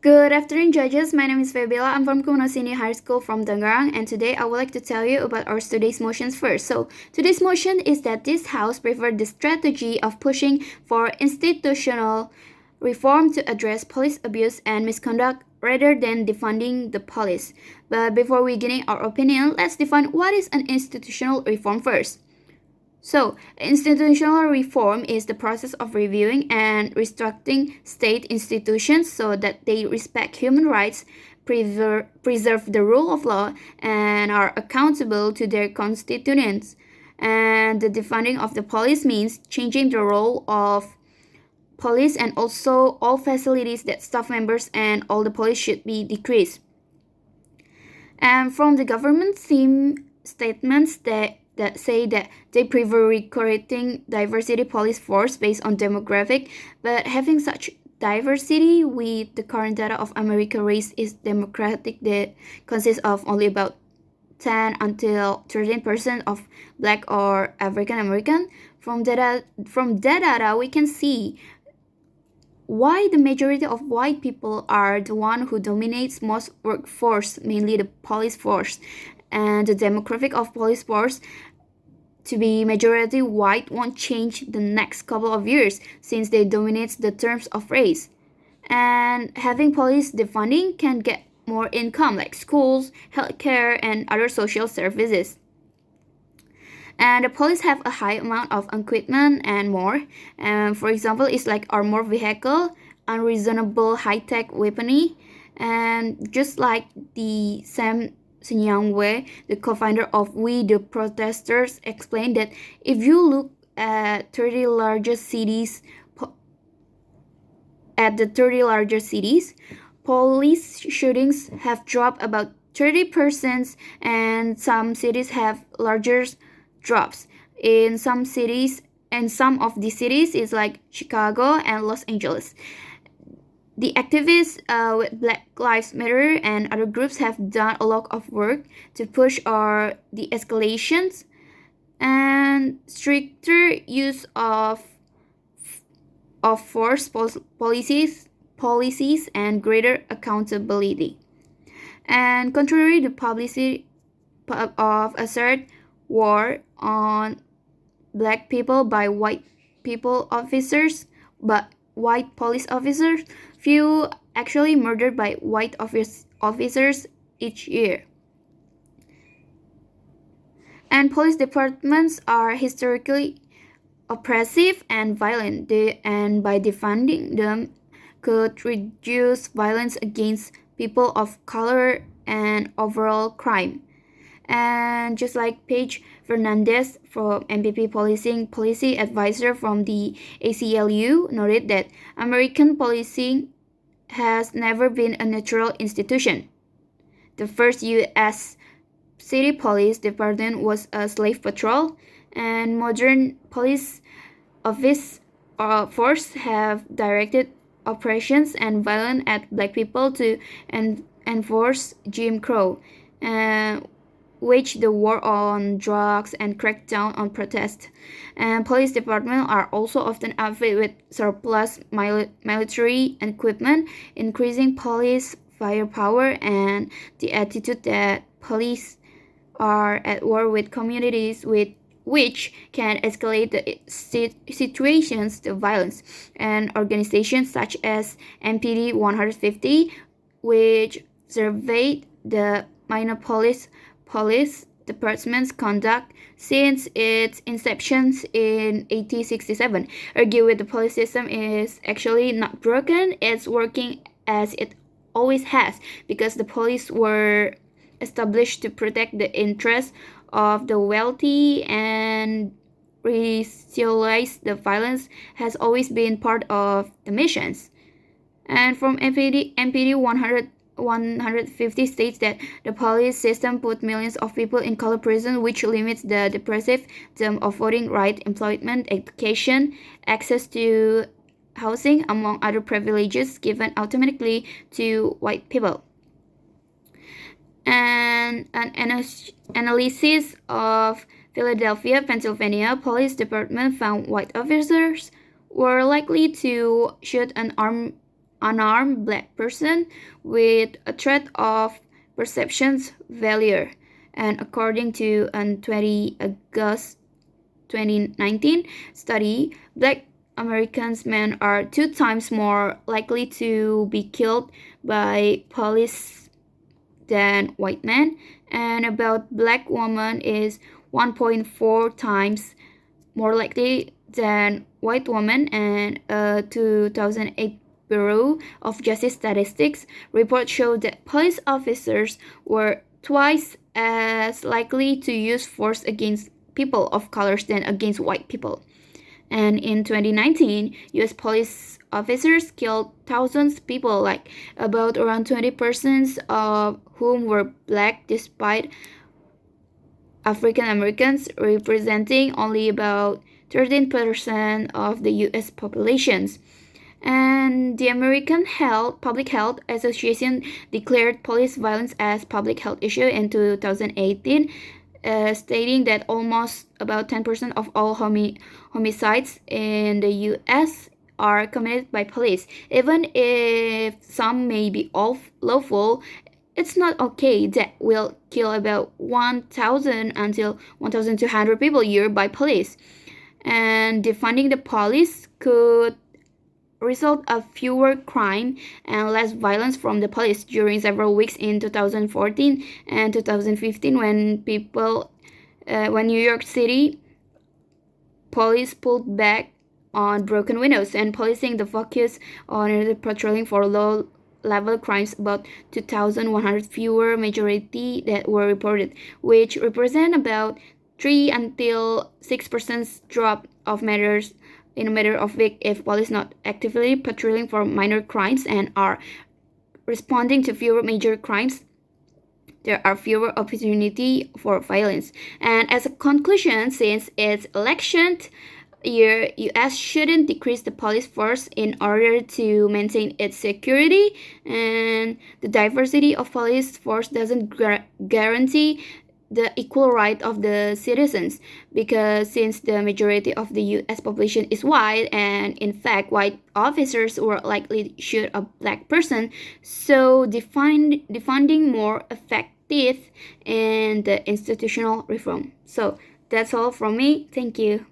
Good afternoon, judges. My name is Febiola. I'm from Kumnamu Senior High School from Tangerang, and today I would like to tell you about our today's motions first. So, today's motion is that this House preferred the strategy of pushing for institutional reform to address police abuse and misconduct rather than defunding the police. But before we beginning our opinion, let's define what is an institutional reform first. So, institutional reform is the process of reviewing and restructuring state institutions so that they respect human rights, preserve the rule of law, and are accountable to their constituents. And the defunding of the police means changing the role of police, and also all facilities that staff members and all the police should be decreased. And from the government theme statements that say that they prefer recruiting diversity police force based on demographic, but having such diversity with the current data of American race is democratic that consists of only about 10 until 13% of black or African American. From that data we can see why the majority of white people are the one who dominates most workforce, mainly the police force. And the demographic of police force to be majority white won't change the next couple of years since they dominate the terms of race. And having police defunding can get more income like schools, healthcare, and other social services. And the police have a high amount of equipment and more. For example, it's like armored vehicle, unreasonable high-tech weaponry, and just like the Sam Sinyangwe, the co-founder of We the Protesters, explained that if you look at 30 largest cities, police shootings have dropped about 30%, and some cities have larger drops. In some cities, and some of the cities is like Chicago and Los Angeles. The activists with Black Lives Matter and other groups have done a lot of work to push the escalations and stricter use of force policies and greater accountability. And contrary to publicity of assert war on black people by white people officers, but white police officers, few actually murdered by white officers each year. And police departments are historically oppressive and violent, and by defunding them could reduce violence against people of color and overall crime. And just like Paige Fernandez from MPP policy advisor from the ACLU noted that American policing has never been a natural institution. The first U.S. city police department was a slave patrol, and modern police office force have directed operations and violence at black people to enforce Jim Crow, wage the war on drugs and crack down on protest. And police departments are also often outfitted with surplus military equipment, increasing police firepower and the attitude that police are at war with communities with which can escalate the situations to violence. And organizations such as MPD 150, which surveyed the Minneapolis police department's conduct since its inception in 1867, argue with the police system is actually not broken, it's working as it always has, because the police were established to protect the interests of the wealthy, and resocialize the violence has always been part of the missions. And from MPD 150 states that the police system put millions of people in color prison, which limits the depressive term of voting right, employment, education, access to housing, among other privileges given automatically to white people. And an analysis of Philadelphia, Pennsylvania police department found white officers were likely to shoot an unarmed black person with a threat of perceptions failure. And according to a 20 August 2019 study, black Americans men are 2 times more likely to be killed by police than white men, and about black woman is 1.4 times more likely than white woman. And a 2008 Bureau of Justice Statistics report showed that police officers were twice as likely to use force against people of colors than against white people. And in 2019, US police officers killed thousands of people, like about around 20% of whom were black, despite African Americans representing only about 13% of the US populations. And the American Public Health Association declared police violence as public health issue in 2018, stating that almost about 10% of all homicides in the US are committed by police. Even if some may be lawful, it's not okay that will kill about 1,000 until 1,200 people a year by police. And defunding the police could result of fewer crime and less violence from the police during several weeks in 2014 and 2015 when New York City police pulled back on broken windows and policing the focus on patrolling for low level crimes. About 2,100 fewer majority that were reported, which represent about 3 until 6% drop of matters in a matter of week if police not actively patrolling for minor crimes and are responding to fewer major crimes. There are fewer opportunity for violence. And as a conclusion, since it's election year, US shouldn't decrease the police force in order to maintain its security, and the diversity of police force doesn't guarantee the equal right of the citizens, because since the majority of the US population is white, and in fact white officers were likely to shoot a black person, so defunding more effective and the institutional reform. So that's all from me. Thank you.